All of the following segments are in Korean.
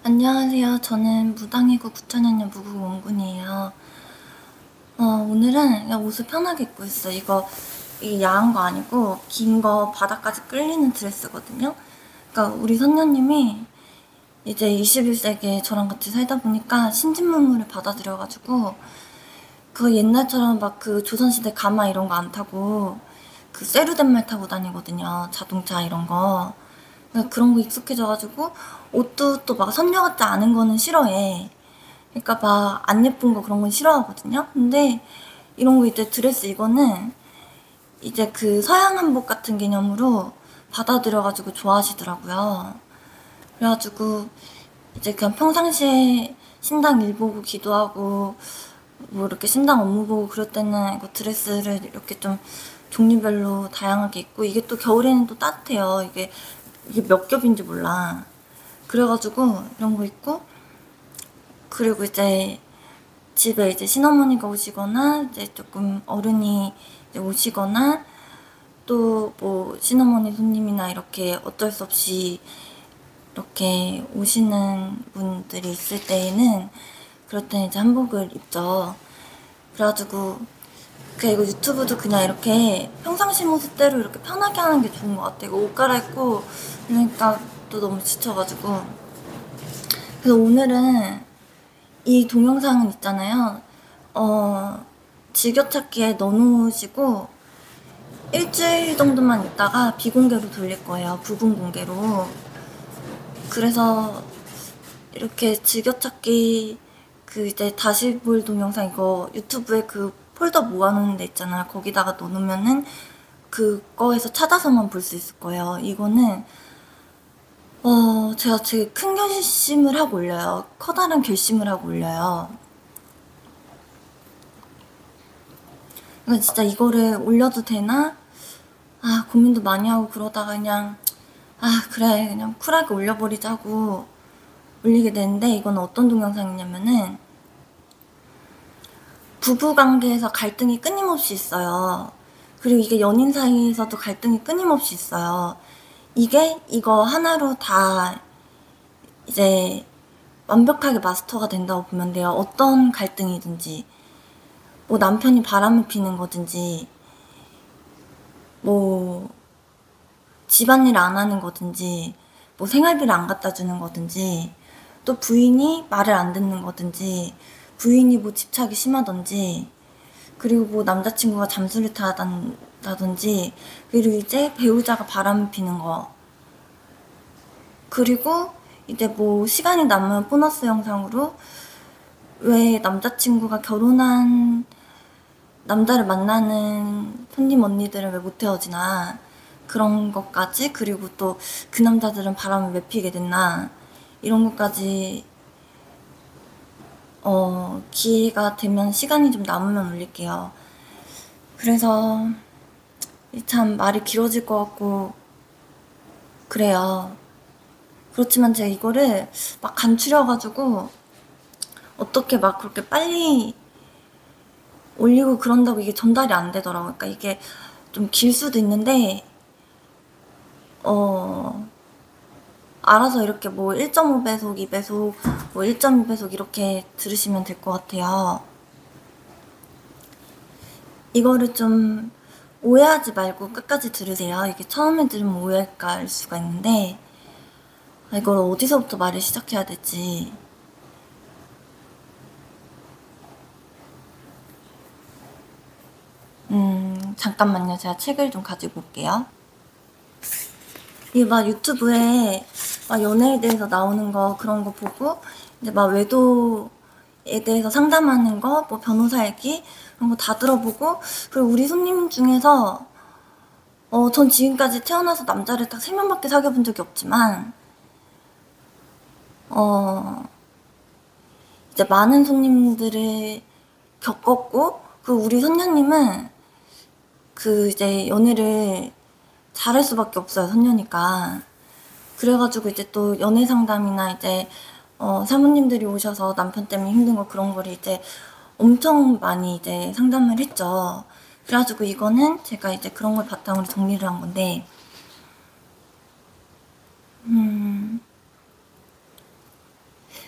안녕하세요. 저는 무당이고 9천년년 무국원군이에요. 오늘은 그냥 옷을 편하게 입고 있어요. 이게 야한 거 아니고 긴 거 바닥까지 끌리는 드레스거든요. 그러니까 우리 선녀님이 이제 21세기에 저랑 같이 살다 보니까 신진문물을 받아들여가지고 그 옛날처럼 막 그 조선시대 가마 이런 거 안 타고 그 세르덴 말 타고 다니거든요. 자동차 이런 거. 그러니까 그런 거 익숙해져가지고 옷도 또 막 선녀 같지 않은 거는 싫어해. 그러니까 막 안 예쁜 거 그런 건 싫어하거든요. 근데 이런 거 이제 드레스 이거는 이제 그 서양 한복 같은 개념으로 받아들여가지고 좋아하시더라고요. 그래가지고 이제 그냥 평상시에 신당 일 보고 기도하고 뭐 이렇게 신당 업무 보고 그럴 때는 이거 드레스를 이렇게 좀 종류별로 다양하게 입고, 이게 또 겨울에는 또 따뜻해요. 이게 몇 겹인지 몰라. 그래가지고 이런 거 입고, 그리고 이제 집에 이제 시어머니가 오시거나 이제 조금 어른이 이제 오시거나 또 뭐 시어머니 손님이나 이렇게 어쩔 수 없이 이렇게 오시는 분들이 있을 때에는, 그럴 때는 이제 한복을 입죠. 그래가지고 그냥 이거 유튜브도 그냥 이렇게 평상시 모습대로 이렇게 편하게 하는 게 좋은 것 같아요. 옷 갈아입고 그러니까 또 너무 지쳐가지고. 그래서 오늘은 이 동영상은 있잖아요. 즐겨찾기에 넣어놓으시고 일주일 정도만 있다가 비공개로 돌릴 거예요. 부분 공개로. 그래서 이렇게 즐겨찾기 그 이제 다시 볼 동영상, 이거 유튜브에 그 폴더 모아놓는 데 있잖아요. 거기다가 넣어놓으면은 그거에서 찾아서만 볼 수 있을 거예요. 이거는 제가 되게 큰 결심을 하고 올려요. 커다란 결심을 하고 올려요. 그러니까 진짜 이거를 올려도 되나? 고민도 많이 하고 그러다가 그냥 그래 그냥 쿨하게 올려버리자고 올리게 되는데, 이건 어떤 동영상이냐면은 부부관계에서 갈등이 끊임없이 있어요. 그리고 이게 연인 사이에서도 갈등이 끊임없이 있어요. 이거 하나로 다 이제 완벽하게 마스터가 된다고 보면 돼요. 어떤 갈등이든지, 뭐 남편이 바람을 피는 거든지, 뭐 집안일 안 하는 거든지, 뭐 생활비를 안 갖다 주는 거든지, 또 부인이 말을 안 듣는 거든지, 부인이 뭐 집착이 심하던지, 그리고 뭐 남자친구가 잠수를 타다든지, 그리고 이제 배우자가 바람을 피는 거, 그리고 이제 뭐 시간이 남으면 보너스 영상으로 왜 남자친구가 결혼한 남자를 만나는 손님 언니들은 왜 못 헤어지나, 그런 것까지, 그리고 또 그 남자들은 바람을 왜 피게 됐나, 이런 것까지 기회가 되면, 시간이 좀 남으면 올릴게요. 그래서 참 말이 길어질 것 같고 그래요. 그렇지만 제가 이거를 막 간추려가지고 어떻게 막 그렇게 빨리 올리고 그런다고 이게 전달이 안 되더라고요. 그러니까 이게 좀 길 수도 있는데 알아서 이렇게 뭐 1.5배속, 2배속, 뭐 1.2배속 이렇게 들으시면 될 것 같아요. 이거를 좀 오해하지 말고 끝까지 들으세요. 이게 처음에 들으면 오해할 수가 있는데, 이걸 어디서부터 말을 시작해야 될지. 잠깐만요. 제가 책을 좀 가지고 올게요. 이게 막 유튜브에 막 연애에 대해서 나오는 거, 그런 거 보고 이제 막 외도에 대해서 상담하는 거, 뭐 변호사 얘기 그런 거 다 들어보고, 그리고 우리 손님 중에서 전 지금까지 태어나서 남자를 딱 3명밖에 사귀어본 적이 없지만 이제 많은 손님들을 겪었고, 그 우리 선녀님은 그 이제 연애를 잘할 수밖에 없어요, 선녀니까. 그래가지고 이제 또 연애 상담이나 이제 사모님들이 오셔서 남편 때문에 힘든 거, 그런 거를 이제 엄청 많이 이제 상담을 했죠. 그래가지고 이거는 제가 이제 그런 걸 바탕으로 정리를 한 건데,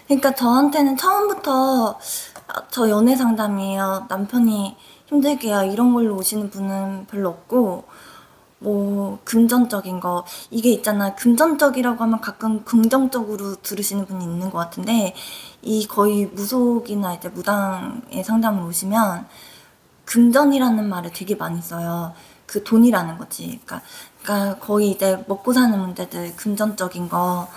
그러니까 저한테는 처음부터 저 연애 상담이에요, 남편이 힘들게요, 이런 걸로 오시는 분은 별로 없고, 뭐 금전적인 거 이게 있잖아. 금전적이라고 하면 가끔 긍정적으로 들으시는 분이 있는 것 같은데, 이 거의 무속이나 이제 무당의 상담을 오시면 금전이라는 말을 되게 많이 써요. 그 돈이라는 거지. 그러니까 거의 이제 먹고 사는 문제들, 금전적인 거,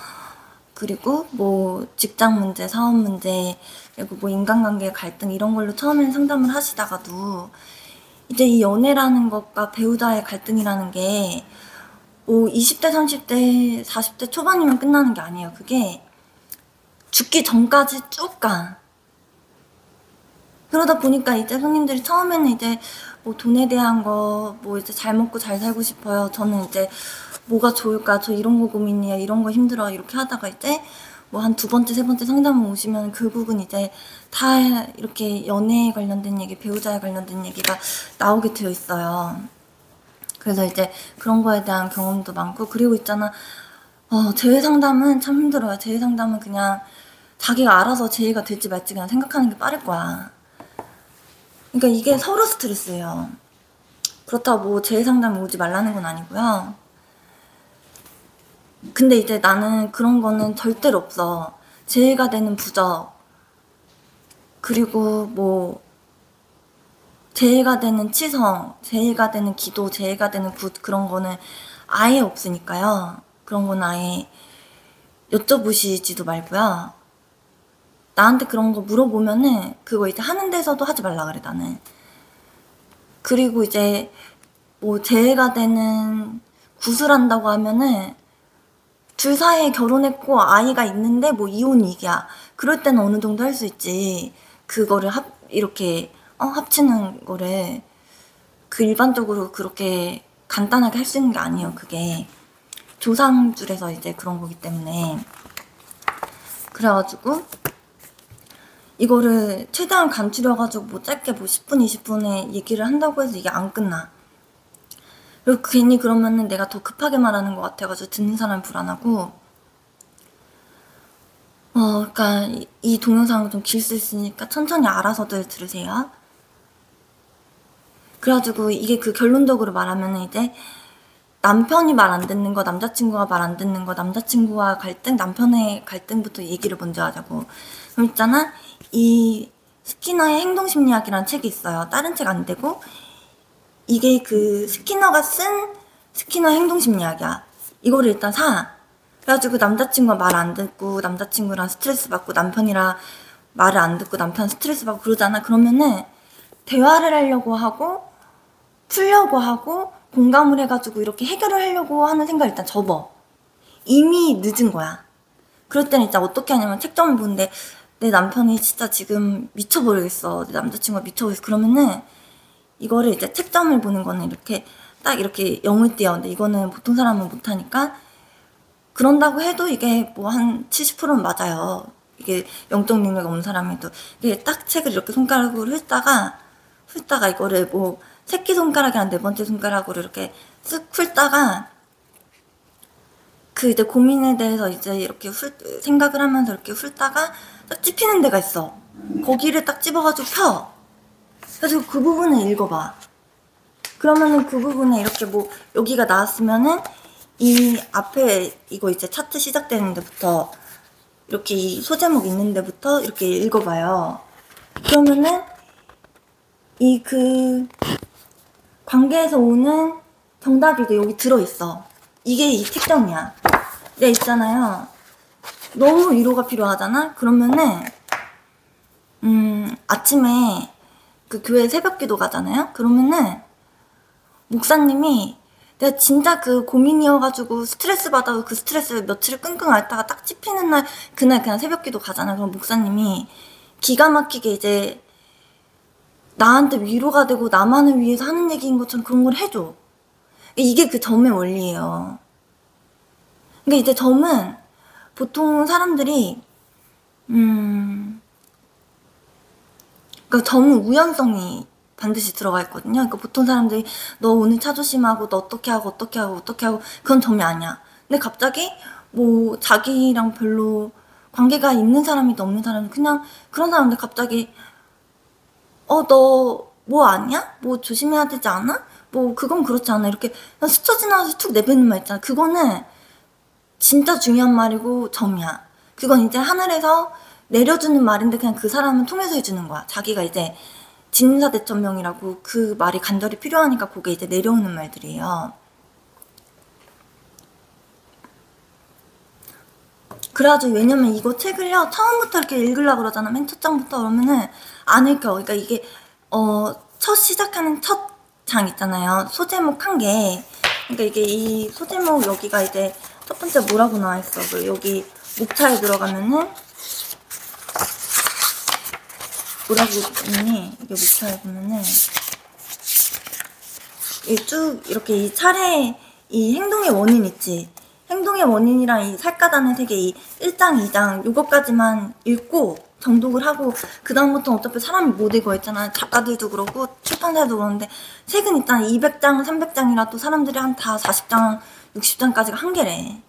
그리고 뭐 직장 문제, 사업 문제, 그리고 뭐 인간관계 갈등 이런 걸로 처음에는 상담을 하시다가도 이제 이 연애라는 것과 배우자의 갈등이라는 게 뭐 20대, 30대, 40대 초반이면 끝나는 게 아니에요. 그게 죽기 전까지 쭉 가. 그러다 보니까 이제 손님들이 처음에는 이제 뭐 돈에 대한 거, 뭐 이제 잘 먹고 잘 살고 싶어요. 저는 이제 뭐가 좋을까? 저 이런 거 고민이야. 이런 거 힘들어. 이렇게 하다가 이제 뭐 한 두 번째, 세 번째 상담을 오시면 결국은 이제 다 이렇게 연애에 관련된 얘기, 배우자에 관련된 얘기가 나오게 되어 있어요. 그래서 이제 그런 거에 대한 경험도 많고, 그리고 있잖아. 재회 상담은 참 힘들어요. 재회 상담은 그냥 자기가 알아서 재회가 될지 말지 그냥 생각하는 게 빠를 거야. 그러니까 이게 서로 스트레스예요. 그렇다고 뭐 재회 상담이 오지 말라는 건 아니고요. 근데 이제 나는 그런 거는 절대로 없어. 재해가 되는 부적, 그리고 뭐 재해가 되는 치성, 재해가 되는 기도, 재해가 되는 굿, 그런 거는 아예 없으니까요. 그런 건 아예 여쭤보시지도 말고요. 나한테 그런 거 물어보면은 그거 이제 하는 데서도 하지 말라 그래, 나는. 그리고 이제 뭐 재해가 되는 굿을 한다고 하면은 둘 사이에 결혼했고 아이가 있는데 뭐 이혼 위기야. 그럴 때는 어느 정도 할 수 있지. 그거를 이렇게 합치는 거를 그 일반적으로 그렇게 간단하게 할 수 있는 게 아니에요. 그게 조상줄에서 이제 그런 거기 때문에. 그래가지고 이거를 최대한 간추려가지고 뭐 짧게 뭐 10분, 20분에 얘기를 한다고 해서 이게 안 끝나. 그리고 괜히 그러면은 내가 더 급하게 말하는 것 같아가지고 듣는 사람이 불안하고. 그러니까 이 동영상은 좀 길 수 있으니까 천천히 알아서들 들으세요. 그래가지고 이게 그 결론적으로 말하면은 이제 남편이 말 안 듣는 거, 남자친구가 말 안 듣는 거, 남자친구와 갈등, 남편의 갈등부터 얘기를 먼저 하자고. 그럼 있잖아, 이 스키너의 행동심리학이라는 책이 있어요. 다른 책 안 되고, 이게 그 스키너가 쓴 스키너 행동심리학이야. 이거를 일단 사. 그래가지고 남자친구가 말 안 듣고 남자친구랑 스트레스 받고, 남편이랑 말을 안 듣고 남편 스트레스 받고 그러잖아. 그러면은 대화를 하려고 하고 풀려고 하고 공감을 해가지고 이렇게 해결을 하려고 하는 생각을 일단 접어. 이미 늦은 거야. 그럴 때는 진짜 어떻게 하냐면 책점을 보는데 내 남편이 진짜 지금 미쳐버리겠어. 내 남자친구가 미쳐버리겠어. 그러면은 이거를 이제 책점을 보는 거는 이렇게 딱 이렇게 0을 띄어. 근데 이거는 보통 사람은 못하니까, 그런다고 해도 이게 뭐 한 70%는 맞아요. 이게 영적 능력 없는 사람에도 이게 딱 책을 이렇게 손가락으로 훑다가 이거를 뭐 새끼손가락이랑 네 번째 손가락으로 이렇게 쓱 훑다가 그 이제 고민에 대해서 이제 이렇게 생각을 하면서 이렇게 훑다가 딱 찝히는 데가 있어. 거기를 딱 집어가지고 펴. 그래서 그 부분을 읽어봐. 그러면은 그 부분에 이렇게 뭐 여기가 나왔으면은 이 앞에 이거 이제 차트 시작되는 데부터 이렇게 이 소제목 있는 데부터 이렇게 읽어봐요. 그러면은 이 그 관계에서 오는 정답이 이제 여기 들어있어. 이게 이 책정이야. 네, 있잖아요. 너무 위로가 필요하잖아? 그러면은 아침에 그 교회 새벽 기도 가잖아요? 그러면은 목사님이 내가 진짜 그 고민이어가지고 스트레스 받아서 그 스트레스 며칠을 끙끙 앓다가 딱 찝히는 날, 그날 그냥 새벽 기도 가잖아. 그럼 목사님이 기가 막히게 이제 나한테 위로가 되고 나만을 위해서 하는 얘기인 것처럼 그런 걸 해줘. 이게 그 점의 원리예요. 그러니까 이제 점은 보통 사람들이 그러니까 점은 우연성이 반드시 들어가 있거든요. 그러니까 보통 사람들이 너 오늘 차 조심하고 너 어떻게 하고 그건 점이 아니야. 근데 갑자기 뭐 자기랑 별로 관계가 있는 사람이든 없는 사람이든 그냥 그런 사람들 갑자기 너 뭐 아니야? 뭐 조심해야 되지 않아? 뭐 그건 그렇지 않아? 이렇게 그냥 스쳐 지나가서 툭 내뱉는 말 있잖아. 그거는 진짜 중요한 말이고 점이야. 그건 이제 하늘에서 내려주는 말인데 그냥 그 사람은 통해서 해주는 거야. 자기가 이제 진사대천명이라고 그 말이 간절히 필요하니까 그게 이제 내려오는 말들이에요. 그래가지고 왜냐면 이거 책을요 처음부터 이렇게 읽으려고 그러잖아. 맨 첫 장부터. 그러면은 안 읽혀. 그러니까 이게 첫 시작하는 첫 장 있잖아요. 소제목 한 개. 그러니까 이게 이 소제목 여기가 이제 첫 번째 뭐라고 나와있어. 여기 목차에 들어가면은 뭐라고 있니? 이게 목차에 보면은 쭉 이렇게 이 차례 이 행동의 원인 있지. 행동의 원인이랑 이 살까다는 세계 이 1장, 2장 요거까지만 읽고 정독을 하고 그 다음부터는 어차피 사람이 못 읽어 있잖아. 작가들도 그러고 출판사도 그러는데 책은 일단 200장, 300장이라도 사람들이 한 다 40장, 60장까지가 한계래.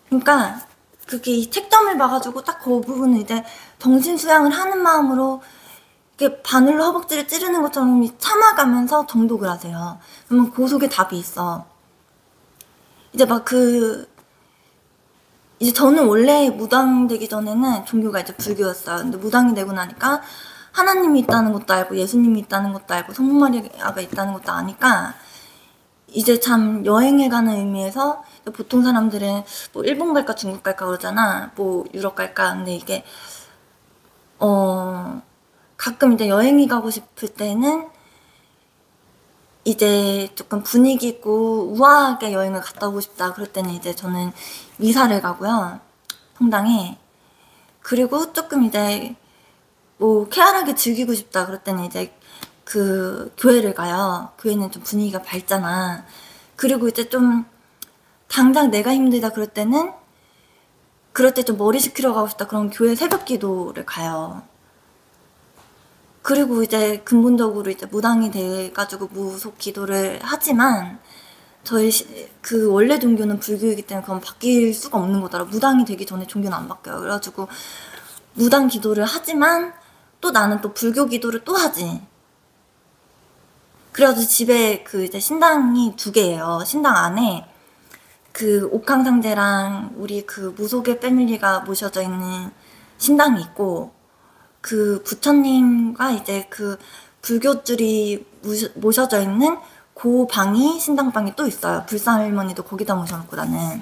그러니까 그게 이 책점을 봐가지고 딱 그 부분은 이제 정신 수양을 하는 마음으로 이렇게 바늘로 허벅지를 찌르는 것처럼 참아가면서 정독을 하세요. 그러면 그 속에 답이 있어. 이제 이제 저는 원래 무당 되기 전에는 종교가 이제 불교였어요. 근데 무당이 되고 나니까 하나님이 있다는 것도 알고 예수님이 있다는 것도 알고 성모 마리아가 있다는 것도 아니까 이제 참 여행을 가는 의미에서 보통 사람들은 뭐 일본 갈까 중국 갈까 그러잖아. 뭐 유럽 갈까. 근데 이게 가끔 이제 여행이 가고 싶을 때는 이제 조금 분위기 있고 우아하게 여행을 갔다 오고 싶다. 그럴 때는 이제 저는 미사를 가고요. 성당에. 그리고 조금 이제 뭐 쾌활하게 즐기고 싶다. 그럴 때는 이제 그 교회를 가요. 교회는 좀 분위기가 밝잖아. 그리고 이제 좀 당장 내가 힘들다 그럴 때 좀 머리 식히러 가고 싶다. 그럼 교회 새벽 기도를 가요. 그리고 이제 근본적으로 이제 무당이 돼가지고 무속 기도를 하지만 저희 그 원래 종교는 불교이기 때문에 그건 바뀔 수가 없는 거더라. 무당이 되기 전에 종교는 안 바뀌어요. 그래가지고 무당 기도를 하지만 또 나는 또 불교 기도를 또 하지. 그래가지고 집에 그 이제 신당이 2개예요. 신당 안에 그 옥황상제랑 우리 그 무속의 패밀리가 모셔져 있는 신당이 있고 그 부처님과 이제 그 불교줄이 모셔져 있는 그 방이 신당방이 또 있어요. 불사할머니도 거기다 모셔놓고 나는.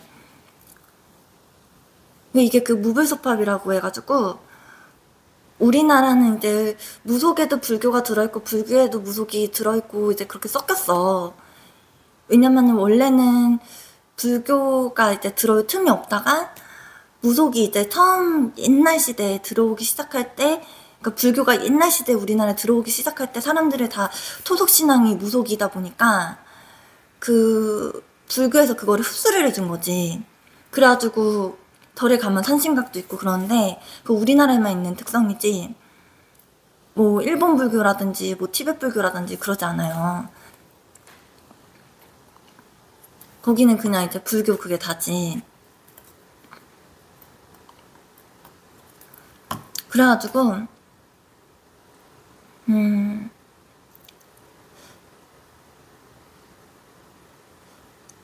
근데 이게 그 무불소팝이라고 해가지고 우리나라는 이제 무속에도 불교가 들어있고 불교에도 무속이 들어있고 이제 그렇게 섞였어. 왜냐면은 원래는 불교가 이제 들어올 틈이 없다가 무속이 이제 처음 옛날 시대에 들어오기 시작할 때, 그러니까 불교가 옛날 시대에 우리나라에 들어오기 시작할 때 사람들이 다 토속신앙이 무속이다 보니까 그 불교에서 그거를 흡수를 해준 거지. 그래가지고 절에 가면 산신각도 있고 그러는데 그 우리나라에만 있는 특성이지 뭐 일본 불교라든지 뭐 티베트 불교라든지 그러지 않아요. 거기는 그냥 이제 불교 그게 다지. 그래가지고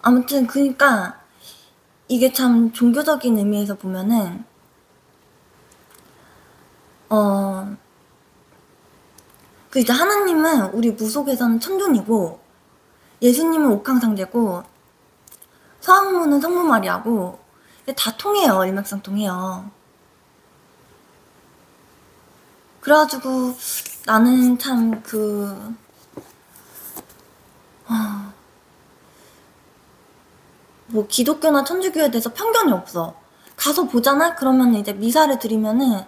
아무튼 그니까 이게 참 종교적인 의미에서 보면은 그 이제 하나님은 우리 무속에서는 천존이고 예수님은 옥황상제고 서학문은 성모 마리아고 다 통해요. 일맥상통해요. 그래가지고 나는 참 뭐 기독교나 천주교에 대해서 편견이 없어. 가서 보잖아? 그러면 이제 미사를 드리면은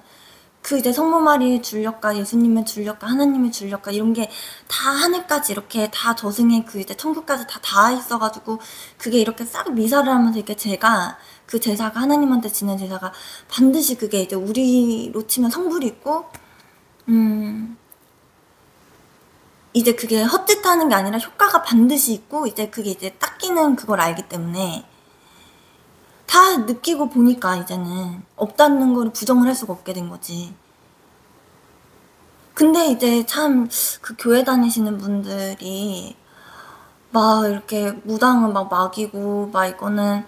그 이제 성모 마리의 줄력과 예수님의 줄력과 하나님의 줄력과 이런 게 다 하늘까지 이렇게 다 저승에 그 이제 천국까지 다 닿아 있어가지고 그게 이렇게 싹 미사를 하면서 이렇게 그 제사가 하나님한테 지낸 제사가 반드시 그게 이제 우리로 치면 성불이 있고 이제 그게 헛짓하는 게 아니라 효과가 반드시 있고 이제 그게 이제 딱 끼는 그걸 알기 때문에 다 느끼고 보니까 이제는 없다는 걸 부정을 할 수가 없게 된 거지. 근데 이제 참 그 교회 다니시는 분들이 막 이렇게 무당은 막 막이고 막 이거는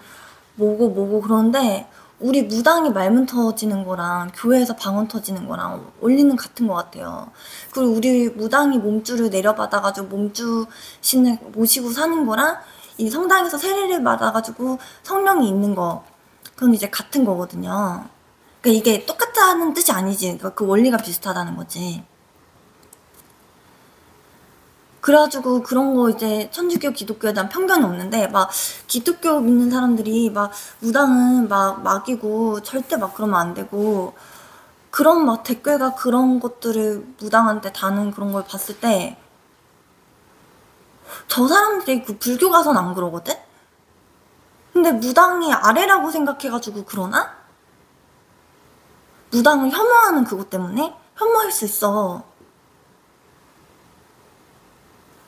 뭐고 그런데 우리 무당이 말문 터지는 거랑 교회에서 방언 터지는 거랑 원리는 같은 것 같아요. 그리고 우리 무당이 몸주를 내려받아가지고 몸주 신을 모시고 사는 거랑 이 성당에서 세례를 받아가지고 성령이 있는 거 그건 이제 같은 거거든요. 그러니까 이게 똑같다는 뜻이 아니지. 그러니까 그 원리가 비슷하다는 거지. 그래가지고 그런 거 이제 천주교 기독교에 대한 편견이 없는데 막 기독교 믿는 사람들이 막 무당은 막 막이고 절대 막 그러면 안 되고 그런 막 댓글과 그런 것들을 무당한테 다는 그런 걸 봤을 때 저 사람들이 그 불교 가선 안 그러거든? 근데 무당이 아래라고 생각해가지고 그러나? 무당을 혐오하는 그것 때문에? 혐오할 수 있어.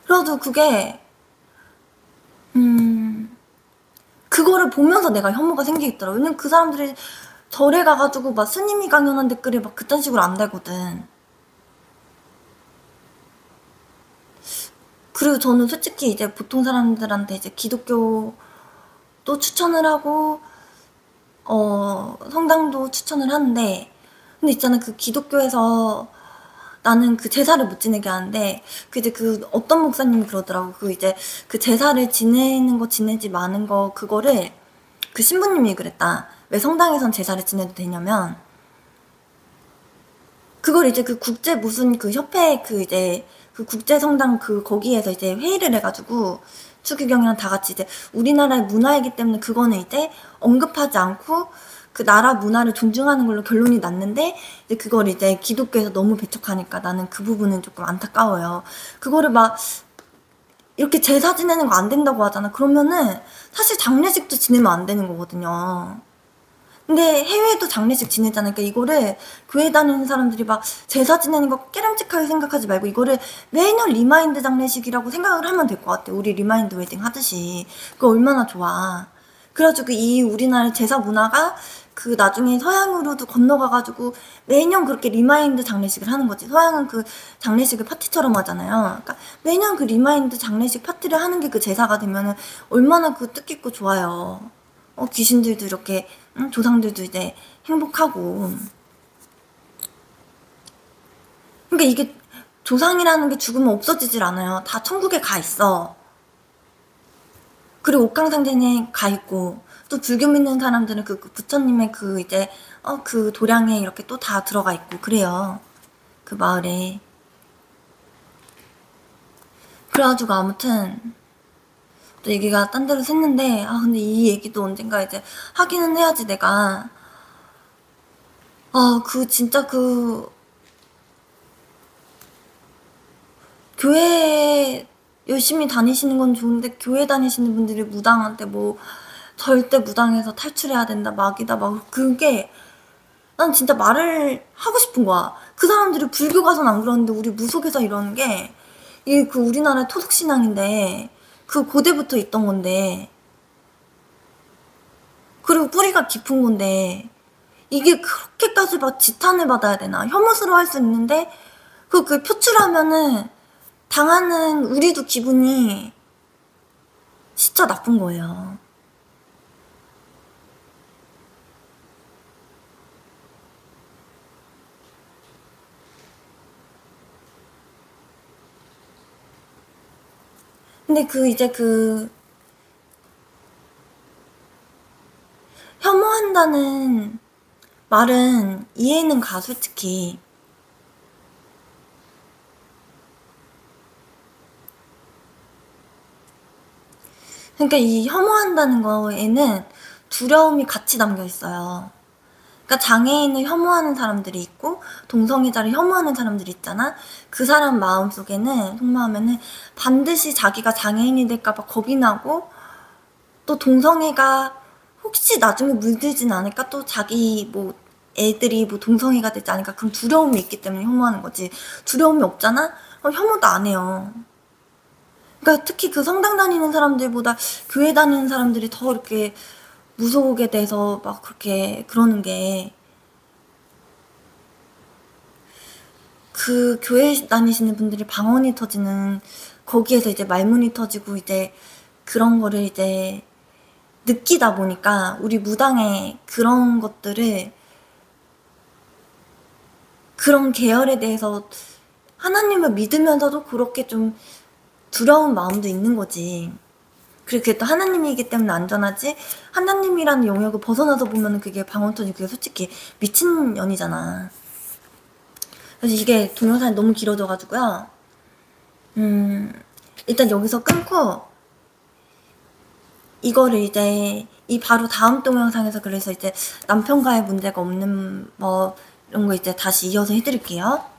그래도 그게 그거를 보면서 내가 혐오가 생기겠더라. 왜냐면 그 사람들이 절에 가가지고 막 스님이 강연한 댓글에 막 그딴 식으로 안 달거든. 그리고 저는 솔직히 이제 보통 사람들한테 이제 기독교도 추천을 하고 성당도 추천을 하는데 근데 있잖아 그 기독교에서 나는 그 제사를 못 지내게 하는데 그 이제 그 어떤 목사님이 그러더라고. 그 이제 그 제사를 지내는 거 지내지 마는 거 그거를 그 신부님이 그랬다. 왜 성당에선 제사를 지내도 되냐면 그걸 이제 그 국제 무슨 그 협회 그 이제 그 국제 성당 그 거기에서 이제 회의를 해가지고 추기경이랑 다 같이 이제 우리나라의 문화이기 때문에 그거는 이제 언급하지 않고 그 나라 문화를 존중하는 걸로 결론이 났는데 이제 그걸 이제 기독교에서 너무 배척하니까 나는 그 부분은 조금 안타까워요. 그거를 막 이렇게 제사 지내는 거 안 된다고 하잖아. 그러면은 사실 장례식도 지내면 안 되는 거거든요. 근데 해외도 장례식 지내잖아. 그러니까 이거를 교회 다니는 사람들이 막 제사 지내는 거 깨름직하게 생각하지 말고 이거를 매년 리마인드 장례식이라고 생각을 하면 될 것 같아. 우리 리마인드 웨딩 하듯이. 그거 얼마나 좋아. 그래가지고 이 우리나라 제사 문화가 그 나중에 서양으로도 건너가가지고 매년 그렇게 리마인드 장례식을 하는 거지. 서양은 그 장례식을 파티처럼 하잖아요. 그러니까 매년 그 리마인드 장례식 파티를 하는 게 그 제사가 되면은 얼마나 그 뜻깊고 좋아요. 귀신들도 이렇게 조상들도 이제 행복하고 그러니까 이게 조상이라는 게 죽으면 없어지질 않아요. 다 천국에 가 있어. 그리고 옥강상제에 가 있고 또 불교 믿는 사람들은 그 부처님의 그 이제 그 도량에 이렇게 또 다 들어가 있고 그래요. 그 마을에. 그래가지고 아무튼 또 얘기가 딴 데로 샜는데 근데 이 얘기도 언젠가 이제 하기는 해야지 내가 그 진짜 그 교회 열심히 다니시는 건 좋은데 교회 다니시는 분들이 무당한테 뭐 절대 무당에서 탈출해야 된다 막이다 막 그게 난 진짜 말을 하고 싶은 거야. 그 사람들이 불교 가서는 안 그러는데 우리 무속에서 이러는 게 이게 그 우리나라의 토속신앙인데 그 고대부터 있던 건데 그리고 뿌리가 깊은 건데 이게 그렇게까지 막 지탄을 받아야 되나 혐오스러워 할 수 있는데 그 표출하면은 당하는 우리도 기분이 진짜 나쁜 거예요. 근데 그 이제 그 혐오한다는 말은 이해는 가 솔직히. 그러니까 이 혐오한다는 거에는 두려움이 같이 담겨 있어요. 그러니까 장애인을 혐오하는 사람들이 있고 동성애자를 혐오하는 사람들이 있잖아. 그 사람 마음속에는 속마음에는 반드시 자기가 장애인이 될까봐 겁이 나고 또 동성애가 혹시 나중에 물들진 않을까 또 자기 뭐 애들이 뭐 동성애가 되지 않을까 그런 두려움이 있기 때문에 혐오하는 거지. 두려움이 없잖아? 혐오도 안 해요. 그러니까 특히 그 성당 다니는 사람들보다 교회 다니는 사람들이 더 이렇게 무속에 대해서 막 그렇게 그러는 게, 그 교회 다니시는 분들이 방언이 터지는 거기에서 이제 말문이 터지고 이제 그런 거를 이제 느끼다 보니까 우리 무당의 그런 것들을, 그런 계열에 대해서 하나님을 믿으면서도 그렇게 좀 두려운 마음도 있는 거지. 그렇게 또 하나님이기 때문에 안전하지, 하나님이라는 영역을 벗어나서 보면 그게 방언 터지고 그게 솔직히 미친년이잖아. 그래서 이게 동영상이 너무 길어져가지고요. 일단 여기서 끊고 이거를 이제 이 바로 다음 동영상에서 그래서 이제 남편과의 문제가 없는 뭐 이런 거 이제 다시 이어서 해드릴게요.